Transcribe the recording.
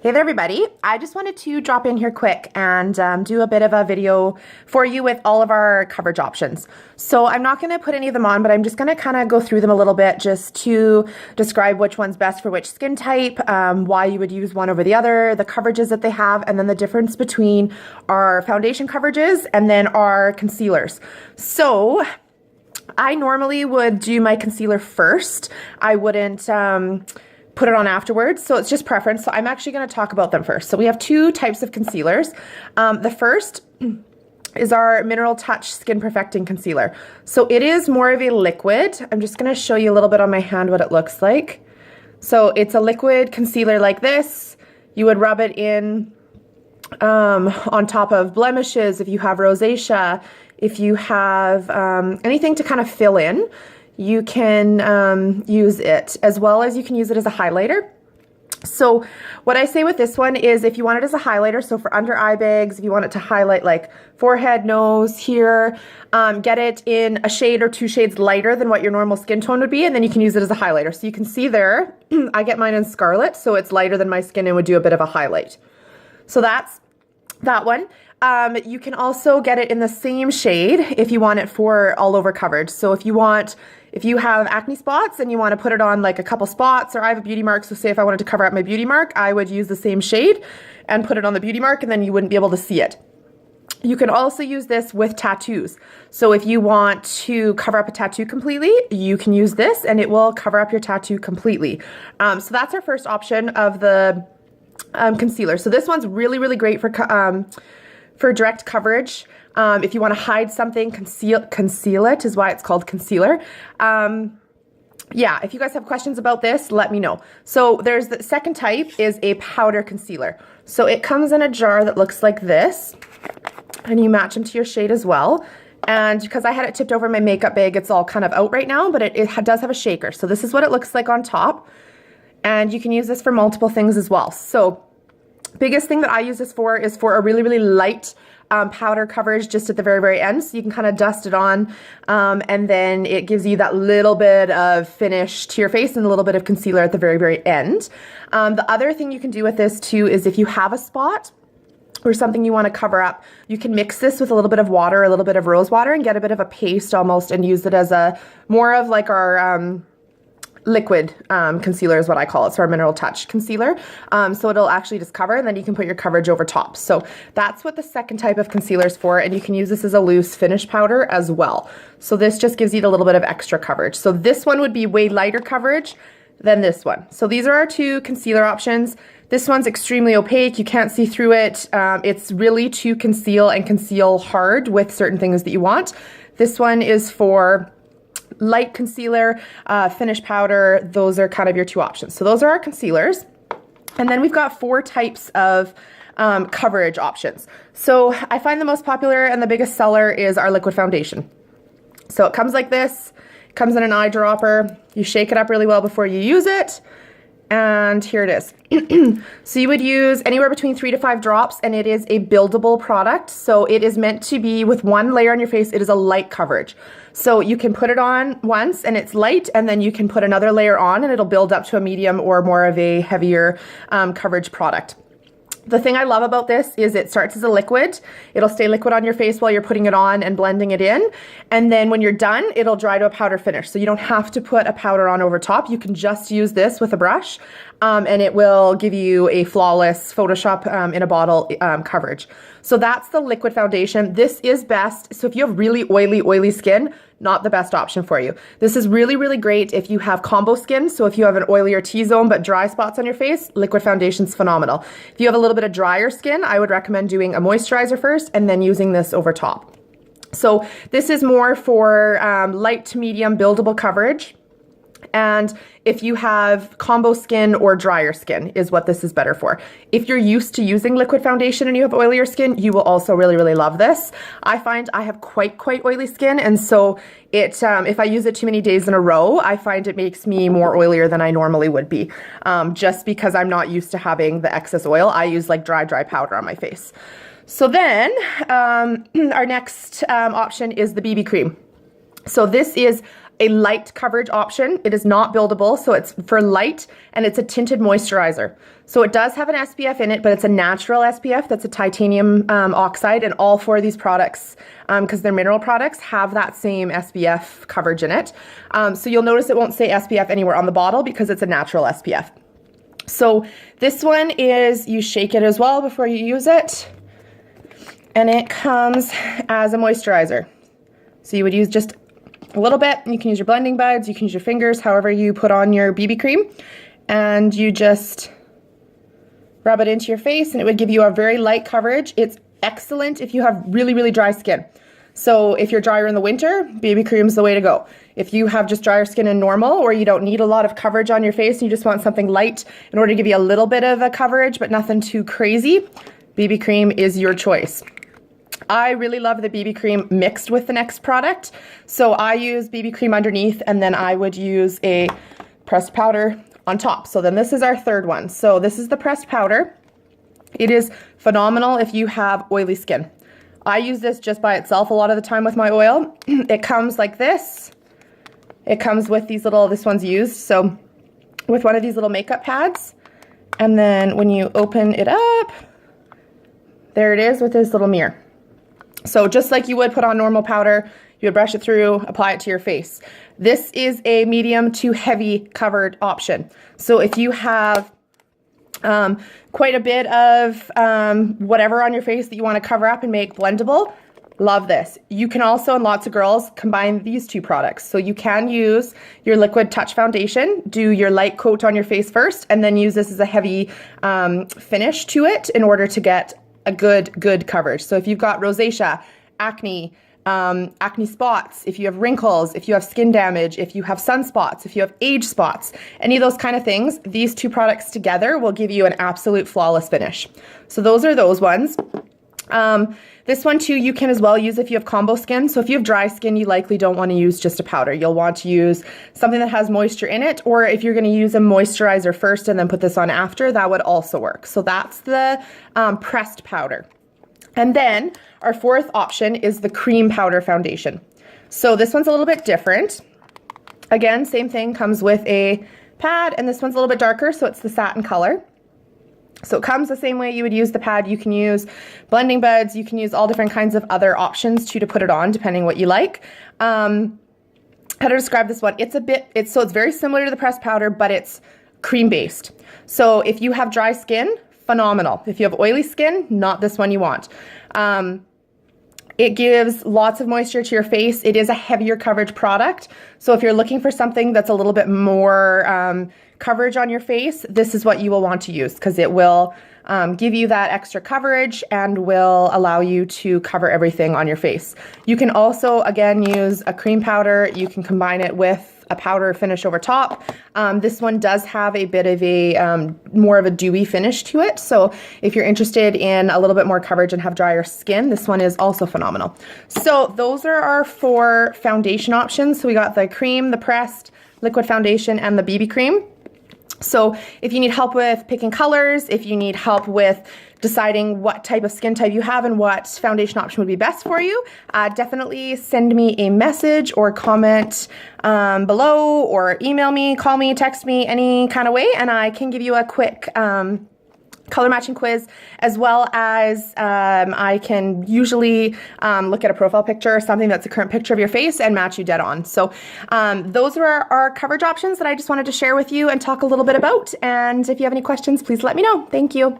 Hey there, everybody. I just wanted to drop in here quick and do a bit of a video for you with all of our coverage options. So I'm not going to put any of them on, but I'm just going to kind of go through them a little bit just to describe which one's best for which skin type, why you would use one over the other, the coverages that they have, and then the difference between our foundation coverages and then our concealers. So I normally would do my concealer first. I wouldn't put it on afterwards, so it's just preference. So I'm actually going to talk about them first. So we have two types of concealers. The first is our Mineral Touch Skin Perfecting Concealer. So it is more of a liquid. I'm just going to show you a little bit on my hand what it looks like. So it's a liquid concealer like this. You would rub it in on top of blemishes, if you have rosacea, if you have anything to kind of fill in. You can use it, as well as you can use it as a highlighter. So what I say with this one is if you want it as a highlighter, so for under eye bags, if you want it to highlight like forehead, nose, here, get it in a shade or two shades lighter than what your normal skin tone would be, and then you can use it as a highlighter. So you can see there, I get mine in Scarlet, so it's lighter than my skin and would do a bit of a highlight. So that's that one. You can also get it in the same shade if you want it for all over coverage. So if you have acne spots and you want to put it on like a couple spots, or I have a beauty mark, so say if I wanted to cover up my beauty mark, I would use the same shade and put it on the beauty mark, and then you wouldn't be able to see it. You can also use this with tattoos. So if you want to cover up a tattoo completely, you can use this and it will cover up your tattoo completely. So that's our first option of the concealer. So this one's really, really great for direct coverage. If you want to hide something, conceal it is why it's called concealer. Yeah, if you guys have questions about this, let me know. So there's the second type is a powder concealer. So it comes in a jar that looks like this, and you match them to your shade as well. And because I had it tipped over my makeup bag, it's all kind of out right now, but it does have a shaker. So this is what it looks like on top. And you can use this for multiple things as well. So biggest thing that I use this for is for a really, really light powder coverage just at the very, very end. So you can kind of dust it on and then it gives you that little bit of finish to your face and a little bit of concealer at the very, very end. The other thing you can do with this too is if you have a spot or something you want to cover up, you can mix this with a little bit of water, a little bit of rose water, and get a bit of a paste almost and use it as a more of like our liquid concealer is what I call it, so our Mineral Touch concealer. So it'll actually just cover, and then you can put your coverage over top. So that's what the second type of concealer is for, and you can use this as a loose finish powder as well. So this just gives you a little bit of extra coverage. So this one would be way lighter coverage than this one. So these are our two concealer options. This one's extremely opaque. You can't see through it. It's really to conceal and conceal hard with certain things that you want. This one is for light concealer, finish powder. Those are kind of your two options. So those are our concealers. And then we've got four types of coverage options. So I find the most popular and the biggest seller is our liquid foundation. So it comes like this, it comes in an eyedropper. You shake it up really well before you use it. And here it is. So you would use anywhere between 3 to 5 drops, and it is a buildable product. So it is meant to be with one layer on your face. It is a light coverage. So you can put it on once and it's light, and then you can put another layer on and it'll build up to a medium or more of a heavier coverage product. The thing I love about this is it starts as a liquid. It'll stay liquid on your face while you're putting it on and blending it in. And then when you're done, it'll dry to a powder finish. So you don't have to put a powder on over top. You can just use this with a brush and it will give you a flawless Photoshop in a bottle coverage. So that's the liquid foundation. This is best. So if you have really oily skin, not the best option for you. This is really, really great if you have combo skin. So if you have an oilier T-zone but dry spots on your face, liquid foundation's phenomenal. If you have a little bit of drier skin, I would recommend doing a moisturizer first and then using this over top. So this is more for light to medium buildable coverage. And if you have combo skin or drier skin is what this is better for. If you're used to using liquid foundation and you have oilier skin, you will also really, really love this. I find I have quite oily skin, and so it if I use it too many days in a row, I find it makes me more oilier than I normally would be. Just because I'm not used to having the excess oil, I use like dry powder on my face. So then our next option is the BB cream. So this is a light coverage option. It is not buildable, so it's for light, and it's a tinted moisturizer. So it does have an SPF in it, but it's a natural SPF. That's a titanium oxide, and all 4 of these products, because they're mineral products, have that same SPF coverage in it. So you'll notice it won't say SPF anywhere on the bottle because it's a natural SPF. So this one is, you shake it as well before you use it, and it comes as a moisturizer. So you would use just a little bit. You can use your blending buds, you can use your fingers, however you put on your BB cream, and you just rub it into your face, and it would give you a very light coverage. It's excellent if you have really, really dry skin. So if you're drier in the winter, BB cream is the way to go. If you have just drier skin and normal, or you don't need a lot of coverage on your face and you just want something light in order to give you a little bit of a coverage but nothing too crazy, BB cream is your choice. I really love the BB cream mixed with the next product. So I use BB cream underneath, and then I would use a pressed powder on top. So then this is our third one. So this is the pressed powder. It is phenomenal if you have oily skin. I use this just by itself a lot of the time with my oil. It comes like this. It comes with these little, this one's used, so with one of these little makeup pads. And then when you open it up, there it is with this little mirror. So just like you would put on normal powder, you would brush it through, apply it to your face. This is a medium to heavy covered option. So if you have quite a bit of whatever on your face that you want to cover up and make blendable, love this. You can also, and lots of girls, combine these 2 products. So you can use your liquid touch foundation, do your light coat on your face first, and then use this as a heavy finish to it in order to get a good coverage. So if you've got rosacea, acne, acne spots, if you have wrinkles, if you have skin damage, if you have sunspots, if you have age spots, any of those kind of things, these 2 products together will give you an absolute flawless finish. So those are those ones. This one too, you can as well use if you have combo skin. So if you have dry skin, you likely don't want to use just a powder. You'll want to use something that has moisture in it, or if you're going to use a moisturizer first and then put this on after, that would also work. So that's the pressed powder. And then our 4th option is the cream powder foundation. So this one's a little bit different. Again, same thing, comes with a pad, and this one's a little bit darker, so it's the satin color. So it comes the same way you would use the pad. You can use blending buds, you can use all different kinds of other options to put it on, depending what you like. How to describe this one? It's very similar to the pressed powder, but it's cream based. So if you have dry skin, phenomenal. If you have oily skin, not this one you want. It gives lots of moisture to your face. It is a heavier coverage product. So if you're looking for something that's a little bit more coverage on your face, this is what you will want to use, because it will give you that extra coverage and will allow you to cover everything on your face. You can also, again, use a cream powder. You can combine it with a powder finish over top. This one does have a bit of a more of a dewy finish to it. So if you're interested in a little bit more coverage and have drier skin, this one is also phenomenal. So those are our 4 foundation options. So we got the cream, the pressed, liquid foundation, and the BB cream. So if you need help with picking colors, if you need help with deciding what type of skin type you have and what foundation option would be best for you, definitely send me a message or comment below, or email me, call me, text me, any kind of way, and I can give you a quick color matching quiz, as well as I can usually look at a profile picture or something that's a current picture of your face and match you dead on. So those are our coverage options that I just wanted to share with you and talk a little bit about. And if you have any questions, please let me know. Thank you.